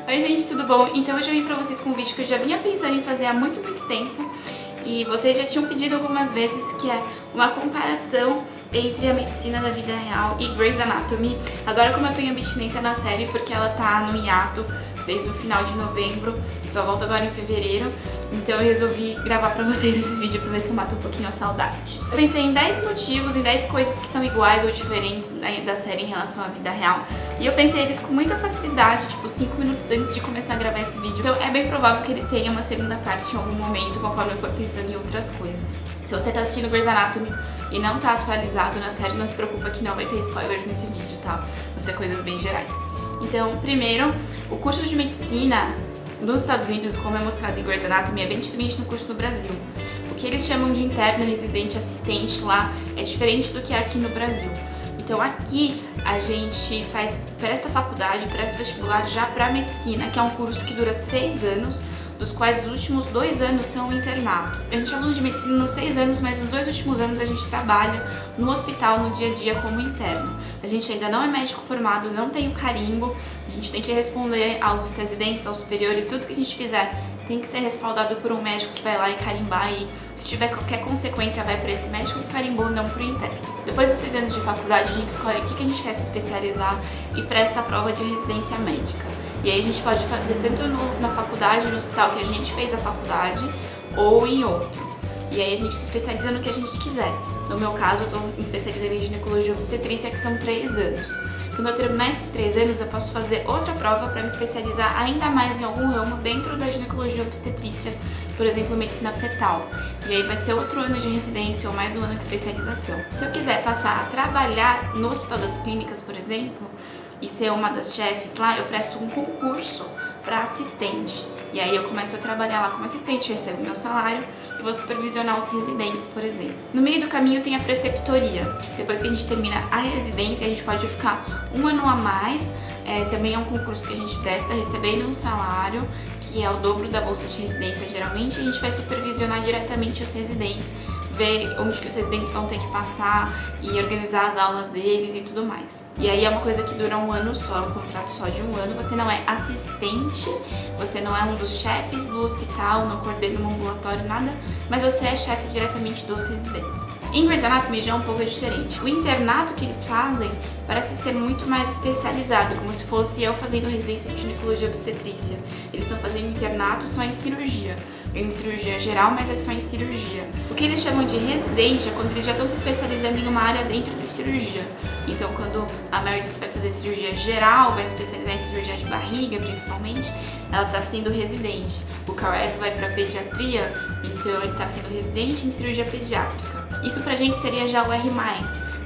Oi gente, tudo bom? Então hoje eu vim pra vocês com um vídeo que eu já vinha pensando em fazer há muito tempo e vocês já tinham pedido algumas vezes, que é uma comparação entre a medicina da vida real e Grey's Anatomy. Agora, como eu tenho abstinência na série porque ela tá no hiato desde o final de novembro e só volta agora em fevereiro, então eu resolvi gravar pra vocês esse vídeo pra ver se eu mato um pouquinho a saudade. Eu pensei em 10 motivos, em 10 coisas que são iguais ou diferentes da série em relação à vida real, e eu pensei eles com muita facilidade, tipo 5 minutos antes de começar a gravar esse vídeo, então é bem provável que ele tenha uma segunda parte em algum momento, conforme eu for pensando em outras coisas. Se você tá assistindo Grey's Anatomy e não tá atualizado na série, não se preocupa que não vai ter spoilers nesse vídeo, tá? Vão ser coisas bem gerais. Então, primeiro, o curso de medicina nos Estados Unidos, como é mostrado em Grey's Anatomy, é bem diferente do curso no Brasil. O que eles chamam de interno, residente, assistente lá é diferente do que é aqui no Brasil. Então aqui a gente presta faculdade, presta vestibular já para medicina, que é um curso que dura 6 anos, dos quais os últimos 2 anos são internato. A gente é aluno de medicina nos 6 anos, mas nos 2 últimos anos a gente trabalha no hospital, no dia a dia, como interno. A gente ainda não é médico formado, não tem o carimbo, a gente tem que responder aos residentes, aos superiores, tudo que a gente fizer tem que ser respaldado por um médico que vai lá e carimbar, e se tiver qualquer consequência vai para esse médico que carimbou, não para o interno. Depois dos 6 anos de faculdade, a gente escolhe o que a gente quer se especializar e presta a prova de residência médica. E aí a gente pode fazer tanto na faculdade, no hospital que a gente fez a faculdade, ou em outro. E aí a gente se especializa no que a gente quiser. No meu caso, eu estou me especializando em ginecologia e obstetrícia, que são 3 anos. Quando eu terminar esses 3 anos, eu posso fazer outra prova para me especializar ainda mais em algum ramo dentro da ginecologia e obstetrícia, por exemplo, medicina fetal. E aí vai ser outro ano de residência ou mais um ano de especialização. Se eu quiser passar a trabalhar no Hospital das Clínicas, por exemplo, e ser uma das chefes lá, eu presto um concurso para assistente. E aí eu começo a trabalhar lá como assistente, recebo meu salário e vou supervisionar os residentes, por exemplo. No meio do caminho tem a preceptoria. Depois que a gente termina a residência, a gente pode ficar um ano a mais. Também é um concurso que a gente presta recebendo um salário, que é o dobro da bolsa de residência geralmente. A gente vai supervisionar diretamente os residentes, ver onde que os residentes vão ter que passar e organizar as aulas deles e tudo mais. E aí é uma coisa que dura um ano só, um contrato só de um ano. Você não é assistente, você não é um dos chefes do hospital, não coordena um ambulatório, nada, mas você é chefe diretamente dos residentes. Em Grey's Anatomy já é um pouco diferente. O internato que eles fazem parece ser muito mais especializado, como se fosse eu fazendo residência de ginecologia e obstetrícia. Eles estão fazendo internato só em cirurgia. Em cirurgia geral, mas é só em cirurgia. O que eles chamam de residente é quando eles já estão se especializando em uma área dentro de cirurgia. Então, quando a Meredith vai fazer cirurgia geral, vai se especializar em cirurgia de barriga, principalmente, ela está sendo residente. O Karev vai para pediatria, então ele está sendo residente em cirurgia pediátrica. Isso pra gente seria já o R+.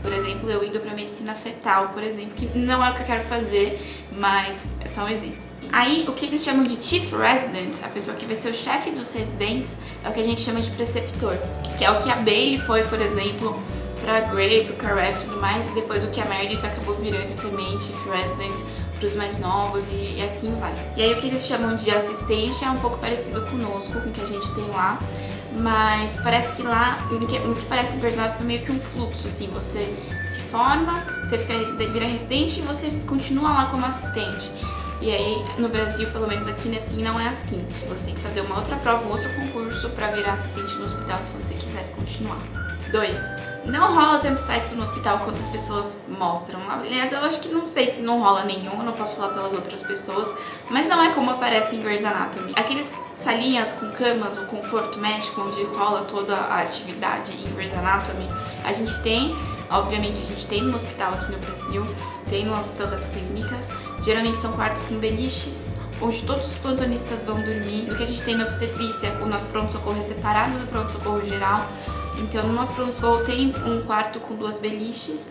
Por exemplo, eu indo pra medicina fetal, por exemplo, que não é o que eu quero fazer, mas é só um exemplo. Aí, o que eles chamam de Chief Resident, a pessoa que vai ser o chefe dos residentes, é o que a gente chama de preceptor, que é o que a Bailey foi, por exemplo, pra Grey, pro Karev e tudo mais, e depois o que a Meredith acabou virando também, Chief Resident, para os mais novos e assim vai. E aí o que eles chamam de assistente é um pouco parecido conosco, com o que a gente tem lá, mas parece que lá, no que parece personagem, é meio que um fluxo, assim, você se forma, você vira residente e você continua lá como assistente. E aí, no Brasil, pelo menos aqui, assim, não é assim. Você tem que fazer uma outra prova, um outro concurso para virar assistente no hospital se você quiser continuar. 2. Não rola tanto sexo no hospital quanto as pessoas mostram. Aliás, eu acho que não sei se não rola nenhum, eu não posso falar pelas outras pessoas, mas não é como aparece em Grey's Anatomy. Aqueles salinhas com camas, o conforto médico, onde rola toda a atividade em Grey's Anatomy, a gente tem. Obviamente a gente tem no hospital aqui no Brasil, tem no Hospital das Clínicas, geralmente são quartos com beliches, onde todos os plantonistas vão dormir. No que a gente tem na obstetrícia, o nosso pronto-socorro é separado do pronto-socorro geral, então no nosso pronto-socorro tem um quarto com 2 beliches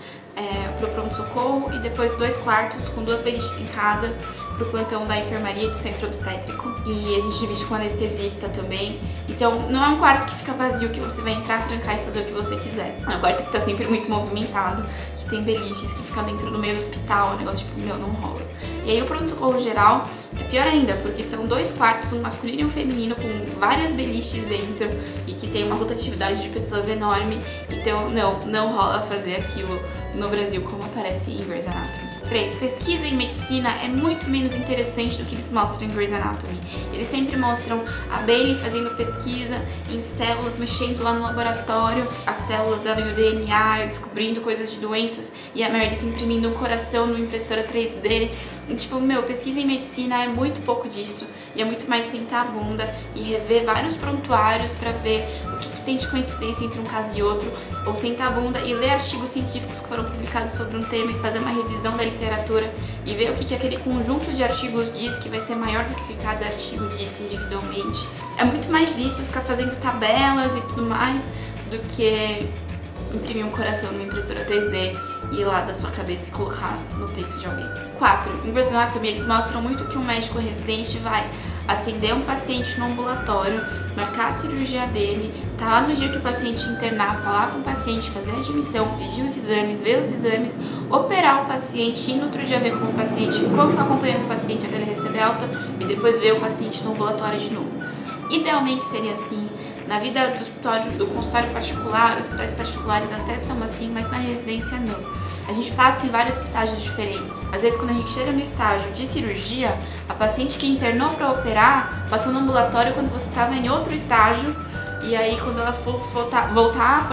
pro pronto-socorro e depois 2 quartos com 2 beliches em cada pro plantão da enfermaria e do centro obstétrico. E a gente divide com anestesista também. Então não é um quarto que fica vazio, que você vai entrar, trancar e fazer o que você quiser. É um quarto que tá sempre muito movimentado, que tem beliches, que fica dentro do meio do hospital, um negócio tipo, meu, não rola. E aí o pronto-socorro geral é pior ainda, porque são 2 quartos, um masculino e um feminino, com várias beliches dentro e que tem uma rotatividade de pessoas enorme. Então não rola fazer aquilo no Brasil como aparece em Grey's Anatomy. 3. Pesquisa em medicina é muito menos interessante do que eles mostram em Grey's Anatomy. Eles sempre mostram a Bailey fazendo pesquisa em células, mexendo lá no laboratório, as células dando o DNA, descobrindo coisas de doenças, e a Meredith imprimindo um coração numa impressora 3D. E, tipo, pesquisa em medicina é muito pouco disso. E é muito mais sentar a bunda e rever vários prontuários pra ver o que tem de coincidência entre um caso e outro, ou sentar a bunda e ler artigos científicos que foram publicados sobre um tema e fazer uma revisão da literatura e ver o que aquele conjunto de artigos diz, que vai ser maior do que cada artigo disse individualmente. É muito mais isso, ficar fazendo tabelas e tudo mais, do que imprimir um coração numa impressora 3D e ir lá da sua cabeça e colocar no peito de alguém. 4. Em Grey's Anatomy eles mostram muito que um médico residente vai atender um paciente no ambulatório, marcar a cirurgia dele, tá lá no dia que o paciente internar, falar com o paciente, fazer a admissão, pedir os exames, ver os exames, operar o paciente, ir no outro dia ver como o paciente ficou, ficar acompanhando o paciente até ele receber alta e depois ver o paciente no ambulatório de novo. Idealmente seria assim. Na vida do consultório particular, hospitais particulares até são assim, mas na residência não. A gente passa em vários estágios diferentes. Às vezes, quando a gente chega no estágio de cirurgia, a paciente que internou para operar passou no ambulatório quando você estava em outro estágio. E aí, quando ela for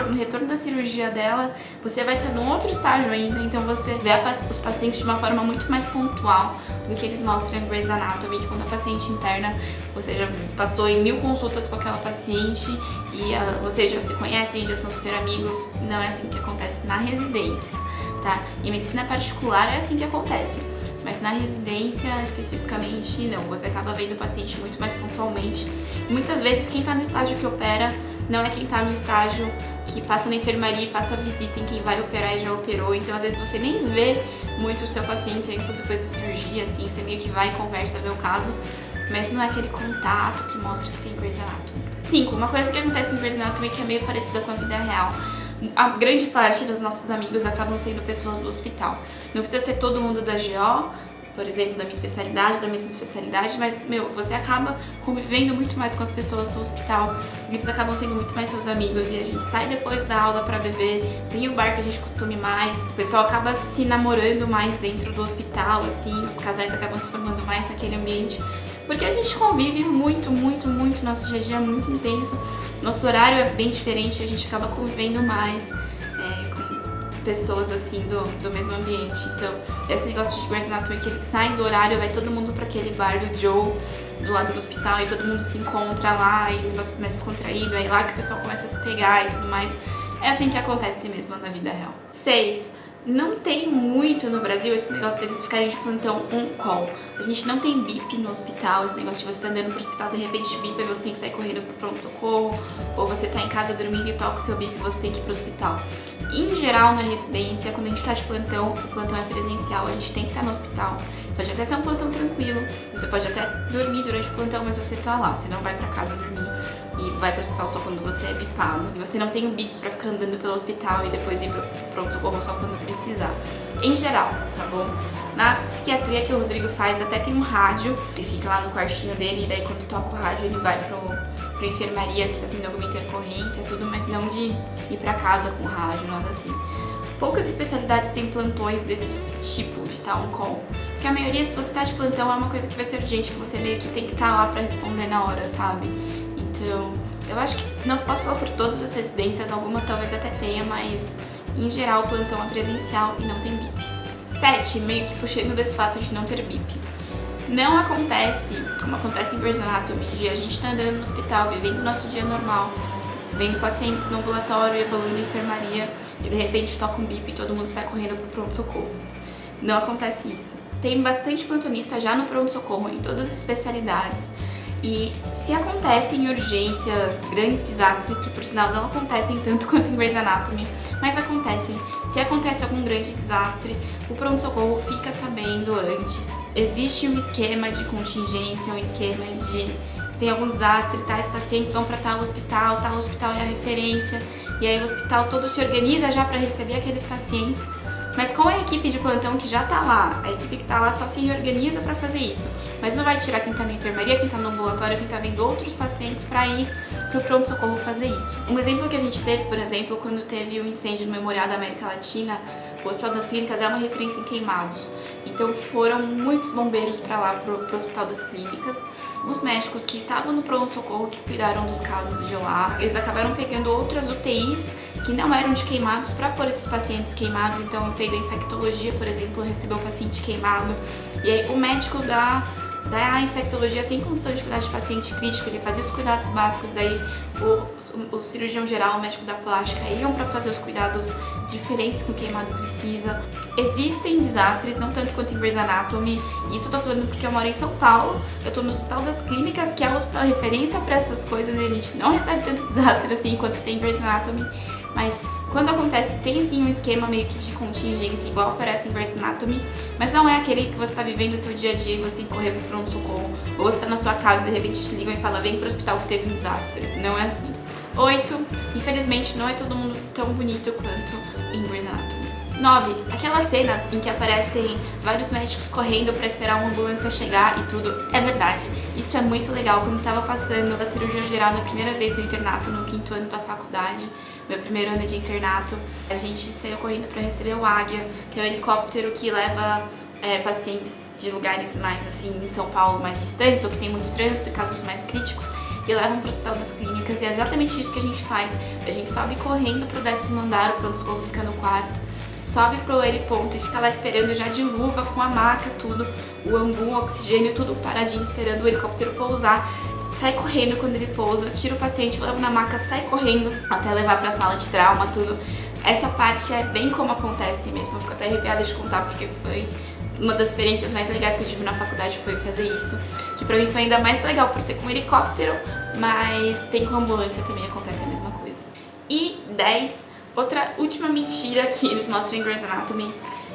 no retorno da cirurgia dela, você vai estar num outro estágio ainda. Então, você vê os pacientes de uma forma muito mais pontual do que eles mostram em Grey's Anatomy, que quando a paciente interna, você já passou em 1000 consultas com aquela paciente e vocês já se conhecem, já são super amigos. Não é assim que acontece na residência, tá? Em medicina particular é assim que acontece. Mas na residência, especificamente, não. Você acaba vendo o paciente muito mais pontualmente. Muitas vezes, quem tá no estágio que opera não é quem tá no estágio que passa na enfermaria e passa a visita em quem vai operar e já operou. Então, às vezes, você nem vê muito o seu paciente antes ou depois da cirurgia, assim. Você meio que vai e conversa, vê o caso. Mas não é aquele contato que mostra que tem Grey's Anatomy. 5. Uma coisa que acontece em Grey's Anatomy que é meio parecida com a vida real. A grande parte dos nossos amigos acabam sendo pessoas do hospital. Não precisa ser todo mundo da GO, por exemplo, da minha especialidade, da mesma especialidade, mas, você acaba convivendo muito mais com as pessoas do hospital. Eles acabam sendo muito mais seus amigos e a gente sai depois da aula pra beber, tem o bar que a gente costume mais. O pessoal acaba se namorando mais dentro do hospital, assim, os casais acabam se formando mais naquele ambiente. Porque a gente convive muito, nosso dia a dia é muito intenso, nosso horário é bem diferente, a gente acaba convivendo mais com pessoas assim do mesmo ambiente. Então, esse negócio de Grey's Anatomy que eles saem do horário, vai todo mundo pra aquele bar do Joe, do lado do hospital, e todo mundo se encontra lá, e o negócio começa a se contrair, aí lá que o pessoal começa a se pegar e tudo mais. É assim que acontece mesmo na vida real. 6. Não tem muito no Brasil esse negócio deles ficarem de plantão on-call. A gente não tem bip no hospital, esse negócio de você tá andando pro hospital, de repente bip e você tem que sair correndo pro pronto-socorro, ou você tá em casa dormindo e toca o seu bip e você tem que ir pro hospital. Em geral, na residência, quando a gente tá de plantão, o plantão é presencial, a gente tem que estar no hospital. Pode até ser um plantão tranquilo, você pode até dormir durante o plantão, mas você tá lá, você não vai pra casa dormir e vai pro hospital só quando você é bipado. E você não tem um bip pra ficar andando pelo hospital e depois ir pro pronto-socorro só quando precisar. Em geral, tá bom? Na psiquiatria que o Rodrigo faz, até tem um rádio, ele fica lá no quartinho dele e daí quando toca o rádio ele vai pra enfermaria que tá tendo alguma intercorrência, tudo, mas não de ir pra casa com o rádio, nada assim. Poucas especialidades têm plantões desse tipo, de estar on-call. Porque a maioria, se você tá de plantão, é uma coisa que vai ser urgente, que você meio que tem que estar lá pra responder na hora, sabe? Então, eu acho que não posso falar por todas as residências, alguma talvez até tenha, mas em geral o plantão é presencial e não tem bip. 7. Meio que puxando desse fato de não ter bip. Não acontece, como acontece em Grey's Anatomy, de a gente tá andando no hospital, vivendo o nosso dia normal, vendo pacientes no ambulatório, evoluindo em enfermaria, e de repente toca um bip e todo mundo sai correndo pro pronto-socorro. Não acontece isso. Tem bastante plantonista já no pronto-socorro, em todas as especialidades. E se acontecem urgências, grandes desastres, que por sinal não acontecem tanto quanto em Grey's Anatomy, mas acontecem. Se acontece algum grande desastre, o pronto-socorro fica sabendo antes. Existe um esquema de contingência, um esquema de tem algum desastre, tais pacientes vão para tal hospital é a referência, e aí o hospital todo se organiza já para receber aqueles pacientes. Mas com a equipe de plantão que já tá lá, a equipe que tá lá só se reorganiza pra fazer isso. Mas não vai tirar quem tá na enfermaria, quem tá no ambulatório, quem tá vendo outros pacientes pra ir pro pronto-socorro fazer isso. Um exemplo que a gente teve, por exemplo, quando teve o incêndio no Memorial da América Latina, o Hospital das Clínicas é uma referência em queimados. Então foram muitos bombeiros para lá, pro Hospital das Clínicas. Os médicos que estavam no pronto-socorro, que cuidaram dos casos de lá, eles acabaram pegando outras UTIs que não eram de queimados para pôr esses pacientes queimados. Então, o UTI da infectologia, por exemplo, recebeu um paciente queimado. E aí o médico da infectologia tem condição de cuidar de paciente crítico, ele fazia os cuidados básicos, daí o cirurgião geral, o médico da plástica iam para fazer os cuidados diferentes que o queimado precisa. Existem desastres, não tanto quanto em Grey's Anatomy, e isso eu tô falando porque eu moro em São Paulo, eu tô no Hospital das Clínicas, que é o hospital referência para essas coisas, e a gente não recebe tanto desastre assim quanto tem em Grey's Anatomy, mas quando acontece, tem sim um esquema meio que de contingência, igual aparece em Grey's Anatomy, mas não é aquele que você tá vivendo o seu dia a dia e você tem que correr pro pronto-socorro, ou você tá na sua casa e de repente te ligam e falam, vem pro hospital que teve um desastre. Não é assim. 8. Infelizmente, não é todo mundo tão bonito quanto em Grey's Anatomy. 9. Aquelas cenas em que aparecem vários médicos correndo pra esperar uma ambulância chegar e tudo, é verdade. Isso é muito legal. Quando tava passando a cirurgia geral na primeira vez no internato, no 5º ano da faculdade, meu primeiro ano de internato, a gente saiu correndo pra receber o Águia, que é o helicóptero que leva pacientes de lugares mais assim, em São Paulo, mais distantes, ou que tem muito trânsito, casos mais críticos, e levam para o Hospital das Clínicas, e é exatamente isso que a gente faz. A gente sobe correndo pro 10º andar, o pronto-socorro fica no 4º, sobe pro heliponto e fica lá esperando já de luva, com a maca, tudo, o ambu, o oxigênio, tudo paradinho, esperando o helicóptero pousar. Sai correndo quando ele pousa, tira o paciente, leva na maca, sai correndo até levar pra sala de trauma, tudo. Essa parte é bem como acontece mesmo, eu fico até arrepiada de contar, porque foi uma das experiências mais legais que eu tive na faculdade, foi fazer isso, que pra mim foi ainda mais legal por ser com helicóptero, mas tem com ambulância também acontece a mesma coisa. E 10, outra última mentira que eles mostram em Grey's Anatomy,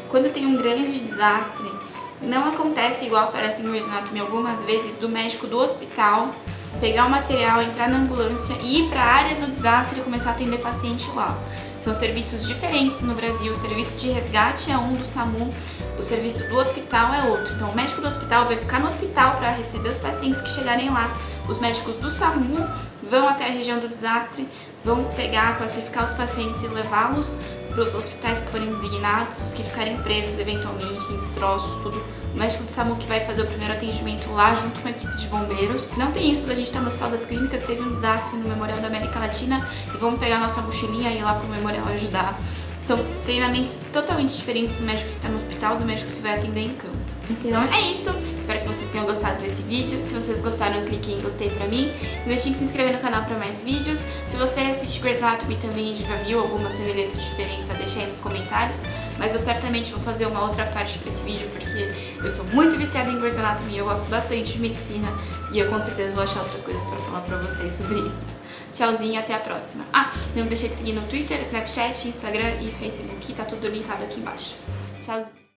quando tem um grande desastre, não acontece igual aparece em Grey's Anatomy algumas vezes, do médico do hospital pegar o material, entrar na ambulância e ir para a área do desastre e começar a atender paciente lá. São serviços diferentes no Brasil, o serviço de resgate é um do SAMU, o serviço do hospital é outro. Então o médico do hospital vai ficar no hospital para receber os pacientes que chegarem lá. Os médicos do SAMU vão até a região do desastre, vão pegar, classificar os pacientes e levá-los para os hospitais que forem designados, os que ficarem presos eventualmente, em destroços, tudo. O médico do SAMU que vai fazer o primeiro atendimento lá junto com a equipe de bombeiros. Não tem isso da gente estar no Hospital das Clínicas, teve um desastre no Memorial da América Latina e vamos pegar nossa mochilinha e ir lá pro Memorial ajudar. São treinamentos totalmente diferentes do médico que está no hospital, do médico que vai atender em campo. Então é isso, espero que vocês tenham gostado desse vídeo. Se vocês gostaram, clique em gostei pra mim. Não deixem de se inscrever no canal pra mais vídeos. Se você assiste Grey's Anatomy também e já viu alguma semelhança ou diferença, deixa aí nos comentários. Mas eu certamente vou fazer uma outra parte pra esse vídeo, porque eu sou muito viciada em Grey's Anatomy e eu gosto bastante de medicina. E eu com certeza vou achar outras coisas pra falar pra vocês sobre isso. Tchauzinho, até a próxima. Ah, não deixe de seguir no Twitter, Snapchat, Instagram e Facebook, tá tudo linkado aqui embaixo. Tchauzinho.